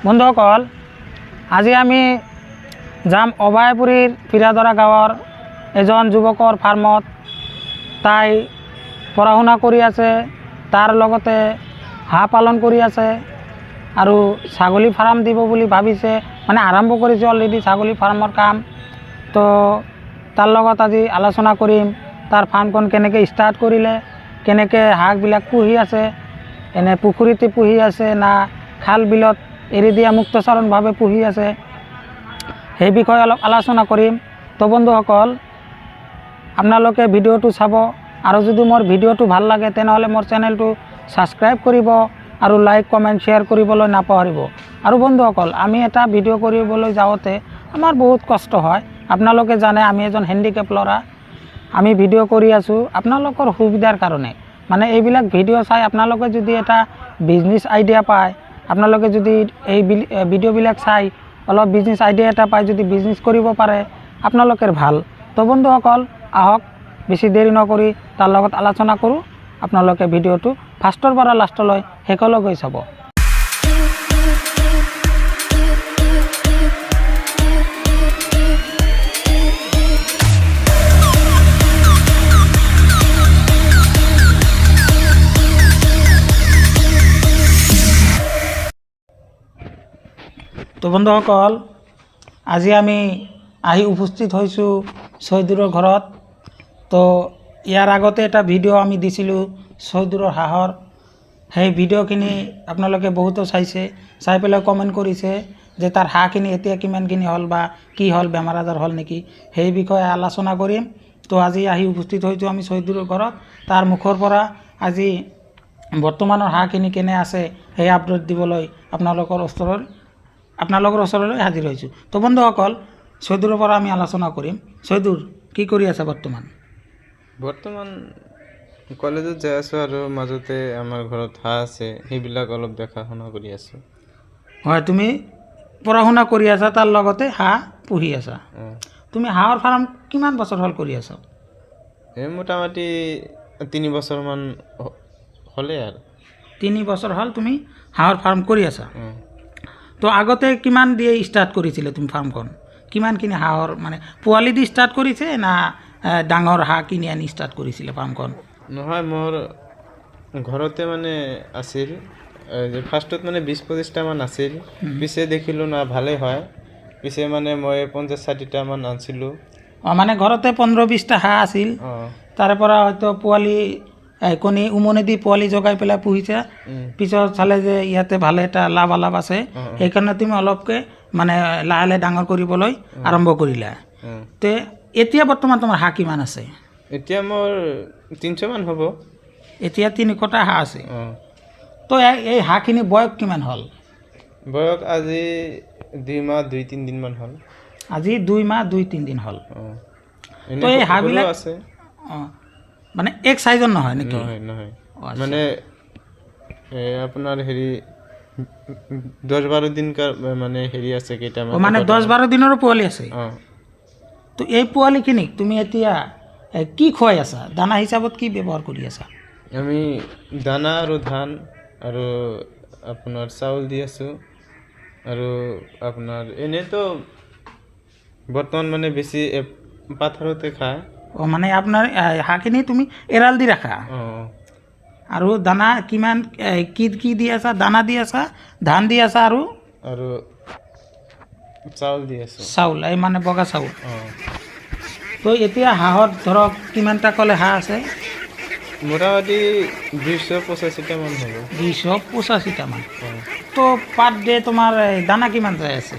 বন্ধুসকল, আজি আমি যাম অভয়পুৰীৰ পিৰাদৰা গাঁৱৰ এজন যুৱকৰ ফাৰ্মত। তাই পঢ়া শুনা কৰি আছে, তাৰ লগতে হাঁহ পালন কৰি আছে আৰু ছাগলী ফাৰ্ম দিব বুলি ভাবিছে, মানে আৰম্ভ কৰিছে অলৰেডি ছাগলী ফাৰ্মৰ কাম। তো তাৰ লগত আজি আলোচনা কৰিম, তাৰ ফাৰ্মখন কেনেকৈ ষ্টাৰ্ট কৰিলে, কেনেকৈ হাঁহবিলাক পুহি আছে, এনে পুখুৰীতে পুহি আছে না খাল বিলত এৰি দিয়া মুক্তচৰণভাৱে পুহি আছে, সেই বিষয়ে অলপ আলোচনা কৰিম। তো বন্ধুসকল, আপোনালোকে ভিডিঅ'টো চাব আৰু যদি মোৰ ভিডিঅ'টো ভাল লাগে তেনেহ'লে মোৰ চেনেলটো ছাবস্ক্ৰাইব কৰিব আৰু লাইক কমেণ্ট শ্বেয়াৰ কৰিবলৈ নাপাহৰিব। আৰু বন্ধুসকল, আমি এটা ভিডিঅ' কৰিবলৈ যাওঁতে আমাৰ বহুত কষ্ট হয়। আপোনালোকে জানে আমি এজন হেণ্ডিকেপ ল'ৰা, আমি ভিডিঅ' কৰি আছোঁ আপোনালোকৰ সুবিধাৰ কাৰণে। মানে এইবিলাক ভিডিঅ' চাই আপোনালোকে যদি এটা বিজনেছ আইডিয়া পায়, আপোনালোকে যদি এই ভিডিঅ'বিলাক চাই অলপ বিজনেছ আইডিয়া এটা পায়, যদি বিজনেছ কৰিব পাৰে আপোনালোকৰ ভাল। তো বন্ধুসকল, আহক বেছি দেৰি নকৰি তাৰ লগত আলোচনা কৰোঁ। আপোনালোকে ভিডিঅ'টো ফাৰ্ষ্টৰ পৰা লাষ্টলৈ শেষলৈকে চাব। তো বন্ধুসকল, আজি আমি আহি উপস্থিত হৈছোঁ চৈদুৰৰ ঘৰত। তো ইয়াৰ আগতে এটা ভিডিঅ' আমি দিছিলোঁ চৈদুৰৰ হাঁহৰ, সেই ভিডিঅ'খিনি আপোনালোকে বহুতো চাইছে, চাই পেলাই কমেণ্ট কৰিছে যে তাৰ হাঁহখিনি এতিয়া কিমানখিনি হ'ল বা কি হ'ল, বেমাৰ আজাৰ হ'ল নেকি, সেই বিষয়ে আলোচনা কৰিম। তো আজি আহি উপস্থিত হৈছোঁ আমি চৈদুৰৰ ঘৰত, তাৰ মুখৰ পৰা আজি বৰ্তমানৰ হাঁহখিনি কেনে আছে সেই আপডেট দিবলৈ আপোনালোকৰ ওচৰলৈ হাজিৰ হৈছোঁ। তো বন্ধুসকল, চৈদুৰৰ পৰা আমি আলোচনা কৰিম। চৈদুৰ, কি কৰি আছা বৰ্তমান? বৰ্তমান কলেজত যাই আছোঁ আৰু মাজতে আমাৰ ঘৰত হাঁহ আছে, সেইবিলাক অলপ দেখা শুনা কৰি আছোঁ। হয়, তুমি পঢ়া শুনা কৰি আছা, তাৰ লগতে হাঁহ পুহি আছা। তুমি হাঁহৰ ফাৰ্ম কিমান বছৰ হ'ল কৰি আছা? এই মোটামুটি 3 বছৰমান হ'লে আৰু। 3 বছৰ হ'ল তুমি হাঁহৰ ফাৰ্ম কৰি আছা। তো আগতে কিমান দিয়ে ষ্টাৰ্ট কৰিছিলে তুমি ফাৰ্মখন? কিমানখিনি হাঁহৰ মানে পোৱালি দি ষ্টাৰ্ট কৰিছে না ডাঙৰ হাঁহ কিনি আনি ষ্টাৰ্ট কৰিছিলে ফাৰ্মখন? নহয়, মোৰ ঘৰতে মানে আছিল, ফাৰ্ষ্টত মানে 20-25টামান আছিল, পিছে দেখিলোঁ না ভালেই হয়, পিছে মানে মই 50-60টামান আনিছিলোঁ। মানে ঘৰতে 15-20টা হাঁহ আছিল, তাৰে পৰা হয়তো পোৱালি কণী উমনি দি পোৱালি জগাই পেলাই পুহিছে, পিছত চালে যে ইয়াতে ভালে এটা লাভালাভ আছে, সেইকাৰণে তুমি অলপকৈ মানে লাহে লাহে ডাঙৰ কৰিবলৈ আৰম্ভ কৰিলা। তে এতিয়া বৰ্তমান তোমাৰ হাঁহ কিমান আছে? এতিয়া মোৰ 300মান হ'ব। এতিয়া 300টা হাঁহ আছে। তো এই হাঁহখিনি বয়স কিমান হ'ল? বয়স আজি 2 মাহ 2-3 দিনমান হ'ল। আজি 2 মাহ 2-3 দিন হ'ল। তো এই হাঁহবিলাক আছে মানে এক চাইজৰ নহয় নেকি? নহয়, মানে আপোনাৰ হেৰি 10-12 দিন মানে হেৰি আছে কেইটামান, মানে 10-12 দিনৰো পোৱালি আছে। তো এই পোৱালিখিনিক তুমি এতিয়া কি খুৱাই আছা? দানা হিচাপত কি ব্যৱহাৰ কৰি আছা? আমি দানা আৰু ধান আৰু আপোনাৰ চাউল দি আছোঁ, আৰু আপোনাৰ এনেতো বৰ্তমান মানে বেছি পাথৰতে খায়। মানে আপোনাৰ হাঁহখিনি তুমি এৰাল দি ৰাখা আৰু দানা কিমান কি দি আছা? দানা দি আছা, ধান দি আছা আৰু চাউল দি আছোঁ। চাউল, এই মানে বগা চাউল। তো এতিয়া হাঁহত ধৰক কিমানটা ক'লে হাঁহ আছে? মোটামুটি 285টামান হ'ব। 285টামান। তো পাৰ ডে তোমাৰ দানা কিমান যায় আছে?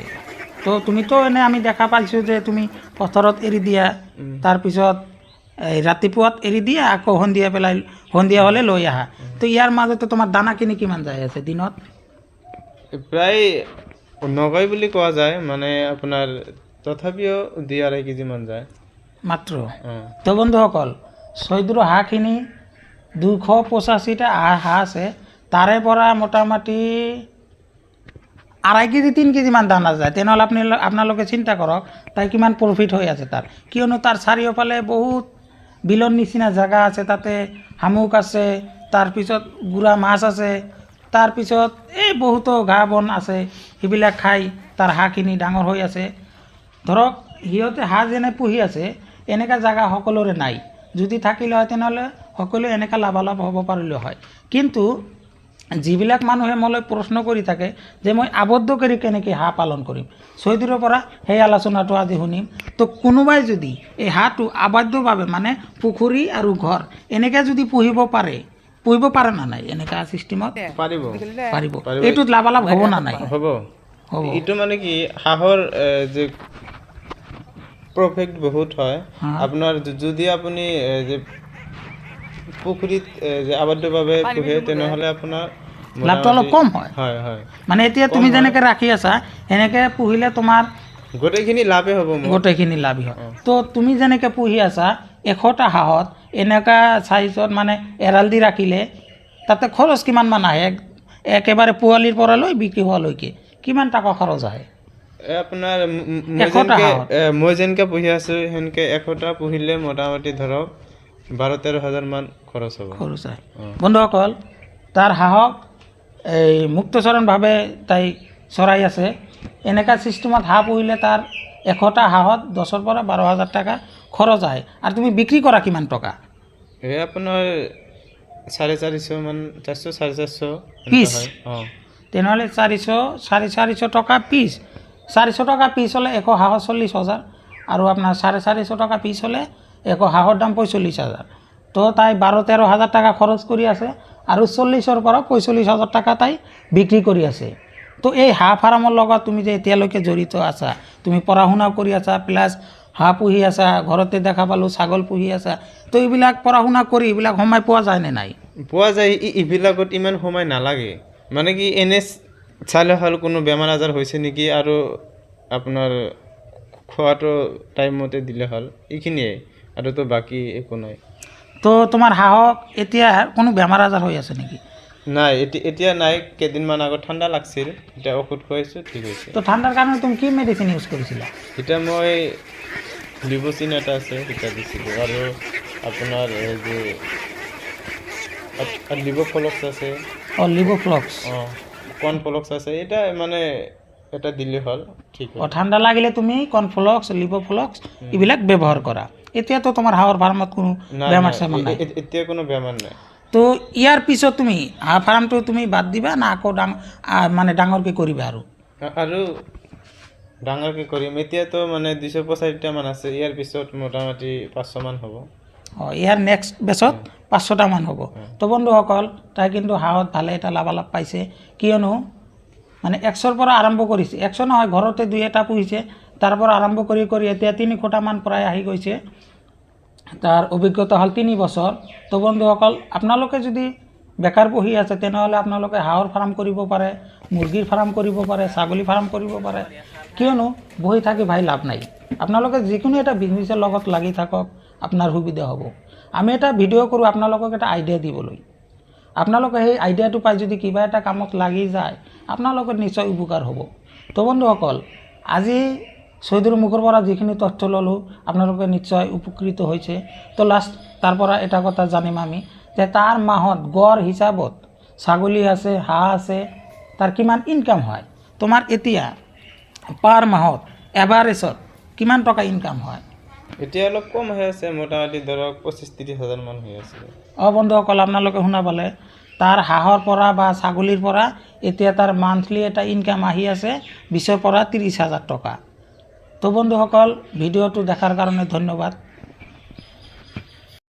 তো তুমিতো এনে আমি দেখা পাইছোঁ যে তুমি পথাৰত এৰি দিয়া, তাৰপিছত ৰাতিপুৱাত এৰি দিয়া, আকৌ সন্ধিয়া হ'লে লৈ আহা। তো ইয়াৰ মাজতে তোমাৰ দানাখিনি কিমান যায় আছে দিনত? প্ৰায় নগৈ বুলি কোৱা যায়, মানে আপোনাৰ তথাপিও 2-2.5 কেজিমান যায় মাত্ৰ। তো বন্ধুসকল, চৈদুৰৰ হাঁহখিনি 285টা হাঁহ আছে, তাৰে পৰা মোটামুটি 2.5 কেজি 3 কেজিমান দানা যায়। তেনেহ'লে আপোনালোকে চিন্তা কৰক তাই কিমান প্ৰফিট হৈ আছে তাৰ, কিয়নো তাৰ চাৰিওফালে বহুত বিলৰ নিচিনা জেগা আছে, তাতে শামুক আছে, তাৰপিছত গুড়া মাছ আছে, তাৰপিছত এই বহুতো ঘাঁহ বন আছে, সেইবিলাক খাই তাৰ হাঁহখিনি ডাঙৰ হৈ আছে। ধৰক সিহঁতে হাঁহ যেনে পুহি আছে এনেকুৱা জেগা সকলোৰে নাই। যদি থাকিলে হয় তেনেহ'লে সকলোৱে এনেকুৱা লাভালাভ হ'ব পাৰিলে হয়। কিন্তু যিবিলাক মানুহে মোলৈ প্ৰশ্ন কৰি থাকে যে মই আবদ্ধ কৰি কেনেকৈ হাঁহ পালন কৰিম, চৌধুৰীৰ পৰা সেই আলোচনাটো আজি শুনিম। তো কোনোবাই যদি এই হাঁহটো আবদ্ধভাৱে মানে পুখুৰী আৰু ঘৰ এনেকৈ যদি পুহিব পাৰে না নাই এনেকুৱা চিষ্টেমত? পাৰিব পাৰিব। এইটোত লাভালাভ হ'ব না নাই? হ'ব। হ'ব। এইটো মানে কি হাঁহৰ যে প্ৰফিট বহুত হয়। আপোনাৰ যদি আপুনি যে পুখুৰীত যে আবদ্ধভাৱে পোহে তেনেহ'লে আপোনাৰ লাভটো অলপ কম হয়। হয় হয়। মানে এতিয়া তুমি যেনেকৈ ৰাখি আছা এনেকৈ পুহিলে তোমাৰ গোটেইখিনি লাভে হ'ব মোৰ। গোটেইখিনি লাভেই হয়। তো তুমি যেনেকৈ পুহি আছা 100টা হাঁহত এনেকুৱা চাইজত মানে এৰাল দি ৰাখিলে তাতে খৰচ কিমানমান আহে? একেবাৰে পোৱালিৰ পৰা লৈ বিক্ৰী হোৱালৈকে কিমান টকা খৰচ আহে? আপোনাৰ মই যেনেকৈ পুহি আছোঁ সেনেকৈ 100টা পুহিলে মোটামুটি ধৰক 12-13 হাজাৰ মান খৰচ হ'ব। খৰচ আহে। বন্ধুসকল, তাৰ হাঁহক এই মুক্তচৰণভাৱে তাই চৰাই আছে। এনেকুৱা চিষ্টেমত হাঁহ পুহিলে তাৰ 100টা হাঁহত 10,000 পৰা 12,000 টকা খৰচ আহে। আৰু তুমি বিক্ৰী কৰা কিমান টকা? এই আপোনাৰ 450 মান, 400 450 পিচ? অঁ। তেনেহ'লে 400 টকা পিচ। 400 টকা পিচ হ'লে 100 হাঁহৰ 40,000 আৰু আপোনাৰ 450 টকা পিচ হ'লে 100 হাঁহৰ দাম 45,000। তো তাই 12-13 হাজাৰ টকা খৰচ কৰি আছে আৰু 40,000 পৰা 45,000 টকা তাই বিক্ৰী কৰি আছে। তো এই হাঁহ ফাৰ্মৰ লগত তুমি যে এতিয়ালৈকে জড়িত আছা, তুমি পঢ়া শুনাও কৰি আছা প্লাছ হাঁহ পুহি আছা, ঘৰতে দেখা পালোঁ ছাগল পুহি আছা। তো এইবিলাক পঢ়া শুনা কৰি এইবিলাক সময় পোৱা যায় নে নাই? পোৱা যায়। এইবিলাকত ইমান সময় নালাগে। মানে কি এনে চালে হ'ল কোনো বেমাৰ আজাৰ হৈছে নেকি আৰু আপোনাৰ খোৱাটো টাইমমতে দিলে হ'ল, এইখিনিয়ে আৰু তো বাকী একো নাই। তো তোমাৰ হাঁহক এতিয়া কোনো বেমাৰ আজাৰ হৈ আছে নেকি? নাই, এতিয়া নাই। কেইদিনমান আগত ঠাণ্ডা লাগছিল, এতিয়া ঔষধ খুৱাইছোঁ, ঠিক হৈছে। তো ঠাণ্ডাৰ কাৰণে তুমি কি মেডিচিন ইউজ কৰিছিলা? এতিয়া মই লিভোচিন এটা আছে সেটা দিছিলোঁ আৰু আপোনাৰ এই যে লিভোফ্লক্স আছে। লিভোফ্লক্স। কৰ্ণফ্লক্স আছে। এটা মানে এটা দিলে হ'ল, ঠিক হয়। ঠাণ্ডা লাগিলে তুমি কৰ্ণফ্লক্স, লিভোফ্লক্স এইবিলাক ব্যৱহাৰ কৰা। এতিয়াতো তোমাৰ হাঁহৰ ফাৰ্মত কোনো বেমাৰ চেমাৰ নাই? এতিয়া কোনো বেমাৰ নাই। তো ইয়াৰ পিছত তুমি হাঁহ ফাৰ্মটো তুমি বাদ দিবা না আকৌ মানে ডাঙৰকৈ কৰিবা? আৰু ডাঙৰকৈ কৰিম। এতিয়াতো মানে 250টা মান আছে। ইয়াৰ পিছত মোটামুটি 500 মান হ'ব। ইয়াৰ নেক্সট বেচত 500টা মান হ'ব। তো বন্ধুসকল, তাই কিন্তু হাঁহত ভালে এটা লাভালাভ পাইছে। কিয়নো মানে 100ৰ পৰা আৰম্ভ কৰিছে। 100 নহয়, ঘৰতে 2-এটা পুহিছে। তাৰ পৰা আৰম্ভ কৰি এতিয়া 300টা মান প্ৰায় আহি গৈছে। তাৰ অভিজ্ঞতা হ'ল 3 বছৰ। তো বন্ধুসকল, আপোনালোকে যদি বেকাৰ পুহি আছে তেনেহ'লে আপোনালোকে হাঁহৰ ফাৰ্ম কৰিব পাৰে, মুৰ্গীৰ ফাৰ্ম কৰিব পাৰে, ছাগলী ফাৰ্ম কৰিব পাৰে। কিয়নো বহি থাকি ভাই লাভ নাই। আপোনালোকে যিকোনো এটা বিজনেছৰ লগত লাগি থাকক, আপোনাৰ সুবিধা হ'ব। আমি এটা ভিডিঅ' কৰোঁ আপোনালোকক এটা আইডিয়া দিবলৈ। আপোনালোকে সেই আইডিয়াটো পাই যদি কিবা এটা কামত লাগি যায় আপোনালোকৰ নিশ্চয় উপকাৰ হ'ব। তো বন্ধুসকল, আজি চৌধুৰীৰ মুখৰ পৰা যিখিনি তথ্য ল'লোঁ আপোনালোকে নিশ্চয় উপকৃত হৈছে। তো লাষ্ট তাৰ পৰা এটা কথা জানিম আমি যে তাৰ মাহত গড় হিচাপত ছাগলী আছে, হাঁহ আছে, তাৰ কিমান ইনকাম হয়? তোমাৰ এতিয়া পাৰ মাহত এভাৰেজত কিমান টকা ইনকাম হয়? এতিয়া অলপ কম হৈ আছে, মোটামুটি ধৰক 25-30 হাজাৰ মান হৈ আছে। বন্ধুসকল, আপোনালোকে শুনা পালে, তাৰ হাঁহৰ পৰা বা ছাগলীৰ পৰা এতিয়া তাৰ মান্থলি এটা ইনকাম আহি আছে 20,000 পৰা 30,000 টকা। তো বন্ধুসকল, ভিডিঅ'টো দেখাৰ কাৰণে ধন্যবাদ।